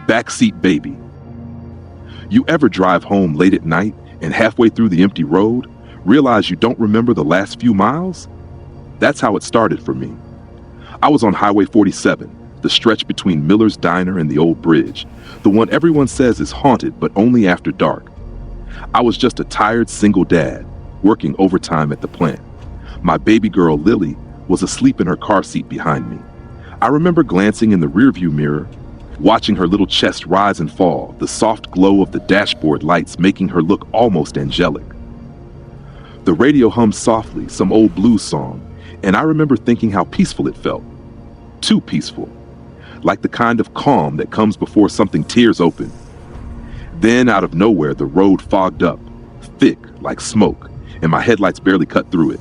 Backseat Baby. You ever drive home late at night and halfway through the empty road, realize you don't remember the last few miles? That's how it started for me. I was on Highway 47, the stretch between Miller's Diner and the old bridge, the one everyone says is haunted but only after dark. I was just a tired single dad, working overtime at the plant. My baby girl, Lily, was asleep in her car seat behind me. I remember glancing in the rearview mirror, watching her little chest rise and fall, the soft glow of the dashboard lights making her look almost angelic. The radio hummed softly, some old blues song, and I remember thinking how peaceful it felt. Too peaceful. Like the kind of calm that comes before something tears open. Then, out of nowhere, the road fogged up, thick like smoke, and my headlights barely cut through it.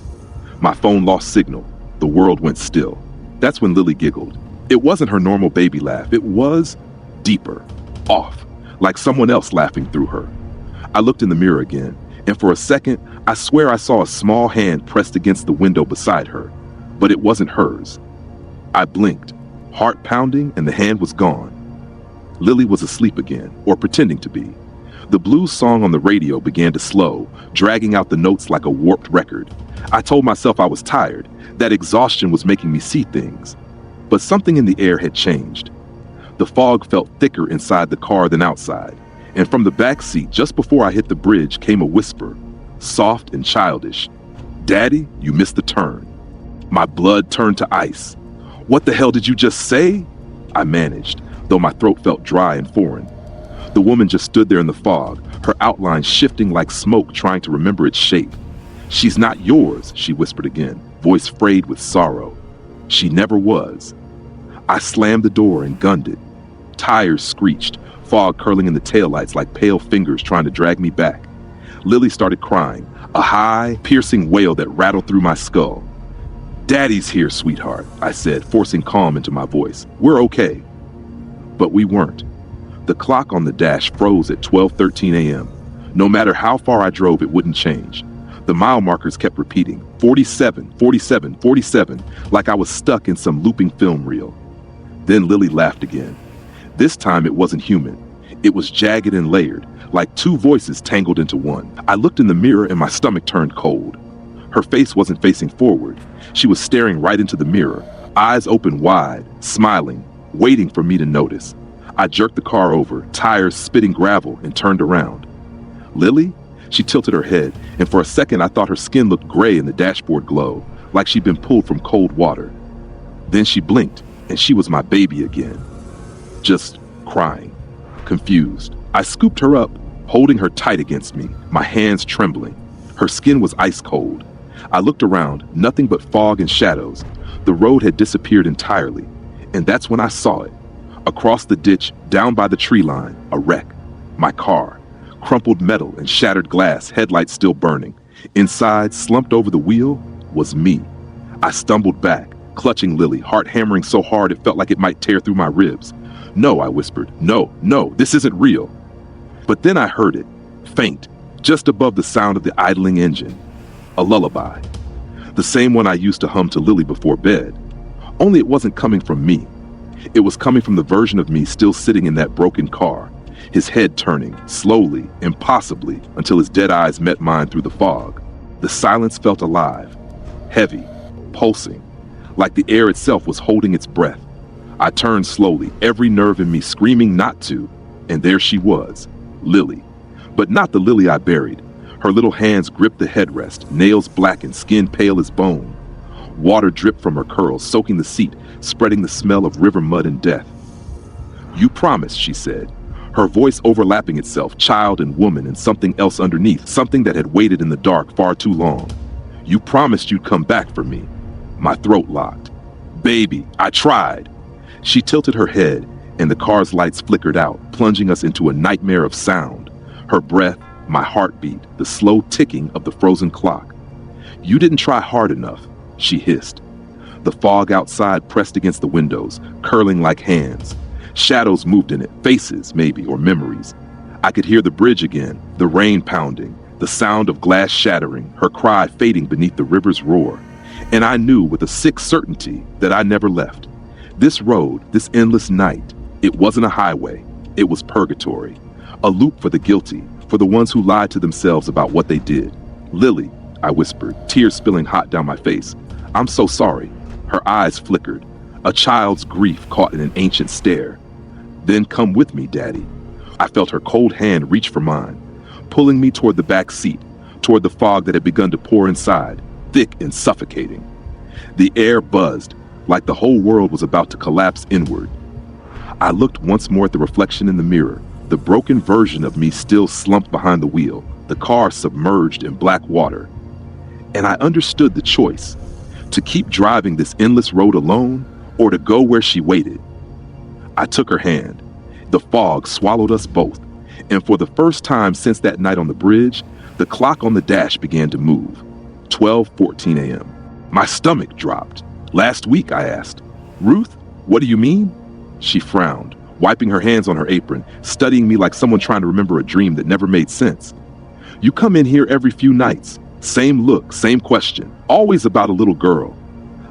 My phone lost signal. The world went still. That's when Lily giggled. It wasn't her normal baby laugh. It was deeper, off, like someone else laughing through her. I looked in the mirror again, and for a second, I swear I saw a small hand pressed against the window beside her, but it wasn't hers. I blinked, heart pounding, and the hand was gone. Lily was asleep again, or pretending to be. The blues song on the radio began to slow, dragging out the notes like a warped record. I told myself I was tired, that exhaustion was making me see things. But something in the air had changed. The fog felt thicker inside the car than outside, and from the back seat just before I hit the bridge came a whisper, soft and childish. "Daddy, you missed the turn." My blood turned to ice. "What the hell did you just say?" I managed, though my throat felt dry and foreign. The woman just stood there in the fog, her outline shifting like smoke trying to remember its shape. "She's not yours," she whispered again, voice frayed with sorrow. "She never was." I slammed the door and gunned it. Tires screeched, fog curling in the taillights like pale fingers trying to drag me back. Lily started crying, a high, piercing wail that rattled through my skull. "Daddy's here, sweetheart," I said, forcing calm into my voice. "We're okay." But we weren't. The clock on the dash froze at 12:13 a.m. No matter how far I drove, it wouldn't change. The mile markers kept repeating, 47, 47, 47, like I was stuck in some looping film reel. Then Lily laughed again. This time it wasn't human. It was jagged and layered, like two voices tangled into one. I looked in the mirror and my stomach turned cold. Her face wasn't facing forward. She was staring right into the mirror, eyes open wide, smiling, waiting for me to notice. I jerked the car over, tires spitting gravel, and turned around. "Lily?" She tilted her head, and for a second I thought her skin looked gray in the dashboard glow, like she'd been pulled from cold water. Then she blinked, and she was my baby again. Just crying, confused. I scooped her up, holding her tight against me, my hands trembling. Her skin was ice cold. I looked around, nothing but fog and shadows. The road had disappeared entirely, and that's when I saw it. Across the ditch, down by the tree line, a wreck. My car. Crumpled metal and shattered glass, headlights still burning. Inside, slumped over the wheel, was me. I stumbled back, clutching Lily, heart hammering so hard it felt like it might tear through my ribs. "No," I whispered. "No, this isn't real." But then I heard it, faint, just above the sound of the idling engine. A lullaby. The same one I used to hum to Lily before bed. Only it wasn't coming from me. It was coming from the version of me still sitting in that broken car, his head turning, slowly, impossibly, until his dead eyes met mine through the fog. The silence felt alive, heavy, pulsing, like the air itself was holding its breath. I turned slowly, every nerve in me screaming not to, and there she was, Lily. But not the Lily I buried. Her little hands gripped the headrest, nails black and skin pale as bone. Water dripped from her curls, soaking the seat, spreading the smell of river mud and death. "You promised," she said, her voice overlapping itself, child and woman and something else underneath, something that had waited in the dark far too long. "You promised you'd come back for me." My throat locked. "Baby, I tried." She tilted her head, and the car's lights flickered out, plunging us into a nightmare of sound. Her breath, my heartbeat, the slow ticking of the frozen clock. "You didn't try hard enough," she hissed. The fog outside pressed against the windows, curling like hands. Shadows moved in it, faces maybe, or memories. I could hear the bridge again, the rain pounding, the sound of glass shattering, her cry fading beneath the river's roar. And I knew with a sick certainty that I never left. This road, this endless night, it wasn't a highway. It was purgatory, a loop for the guilty, for the ones who lied to themselves about what they did. "Lily," I whispered, tears spilling hot down my face. "I'm so sorry." Her eyes flickered, a child's grief caught in an ancient stare. "Then come with me, Daddy." I felt her cold hand reach for mine, pulling me toward the back seat, toward the fog that had begun to pour inside, thick and suffocating. The air buzzed, like the whole world was about to collapse inward. I looked once more at the reflection in the mirror, the broken version of me still slumped behind the wheel, the car submerged in black water. And I understood the choice, to keep driving this endless road alone, or to go where she waited. I took her hand. The fog swallowed us both, and for the first time since that night on the bridge, the clock on the dash began to move. 12:14 a.m. My stomach dropped. "Last week?" I asked. "Ruth, what do you mean?" She frowned, wiping her hands on her apron, studying me like someone trying to remember a dream that never made sense. "You come in here every few nights. Same look, same question, always about a little girl."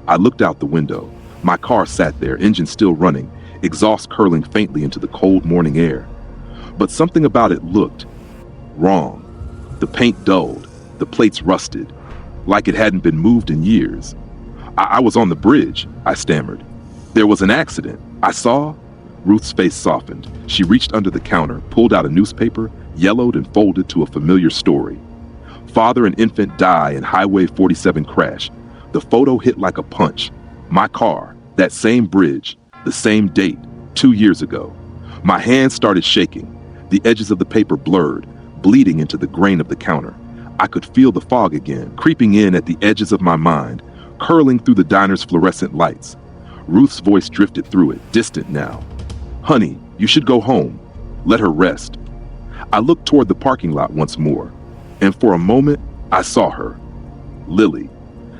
I looked out the window. My car sat there, engine still running, exhaust curling faintly into the cold morning air. But something about it looked wrong. The paint dulled, the plates rusted, like it hadn't been moved in years. I was on the bridge," I stammered. "There was an accident. I saw." Ruth's face softened. She reached under the counter, pulled out a newspaper, yellowed and folded to a familiar story. "Father and infant die in Highway 47 crash." The photo hit like a punch. My car, that same bridge, the same date, 2 years ago. My hands started shaking. The edges of the paper blurred, bleeding into the grain of the counter. I could feel the fog again, creeping in at the edges of my mind, curling through the diner's fluorescent lights. Ruth's voice drifted through it, distant now. "Honey, you should go home. Let her rest." I looked toward the parking lot once more, and for a moment, I saw her. Lily,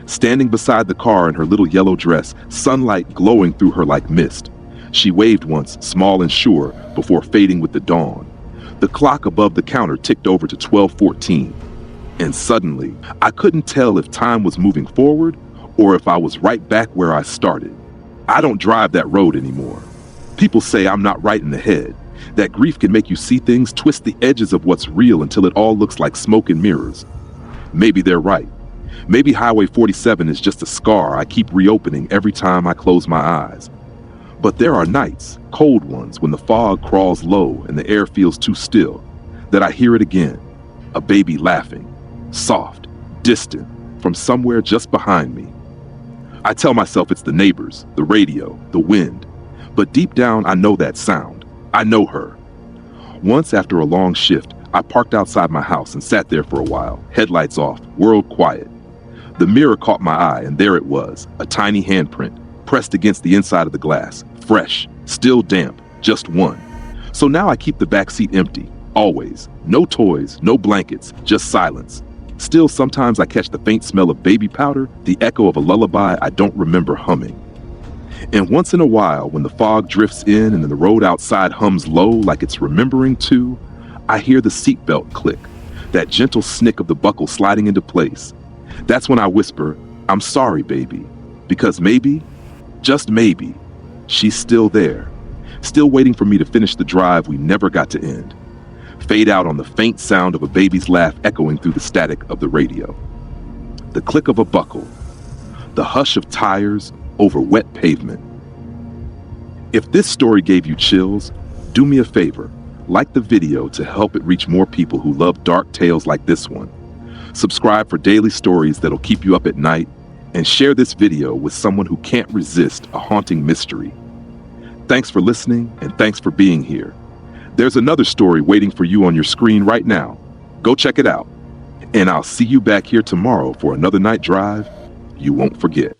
standing beside the car in her little yellow dress, sunlight glowing through her like mist. She waved once, small and sure, before fading with the dawn. The clock above the counter ticked over to 12:14. And suddenly, I couldn't tell if time was moving forward or if I was right back where I started. I don't drive that road anymore. People say I'm not right in the head, that grief can make you see things, twist the edges of what's real until it all looks like smoke and mirrors. Maybe they're right. Maybe Highway 47 is just a scar I keep reopening every time I close my eyes. But there are nights, cold ones, when the fog crawls low and the air feels too still, that I hear it again, a baby laughing, soft, distant, from somewhere just behind me. I tell myself it's the neighbors, the radio, the wind, but deep down I know that sound. I know her. Once after a long shift, I parked outside my house and sat there for a while, headlights off, world quiet. The mirror caught my eye, and there it was, a tiny handprint, pressed against the inside of the glass, fresh, still damp, just one. So now I keep the back seat empty, always. No toys, no blankets, just silence. Still, sometimes I catch the faint smell of baby powder, the echo of a lullaby I don't remember humming. And once in a while, when the fog drifts in and the road outside hums low like it's remembering to, I hear the seatbelt click, that gentle snick of the buckle sliding into place. That's when I whisper, "I'm sorry, baby," because maybe, just maybe, she's still there, still waiting for me to finish the drive we never got to end. Fade out on the faint sound of a baby's laugh echoing through the static of the radio. The click of a buckle, the hush of tires over wet pavement. If this story gave you chills, do me a favor, like the video to help it reach more people who love dark tales like this one. Subscribe for daily stories that'll keep you up at night, and share this video with someone who can't resist a haunting mystery. Thanks for listening, and thanks for being here. There's another story waiting for you on your screen right now. Go check it out. And I'll see you back here tomorrow for another night drive you won't forget.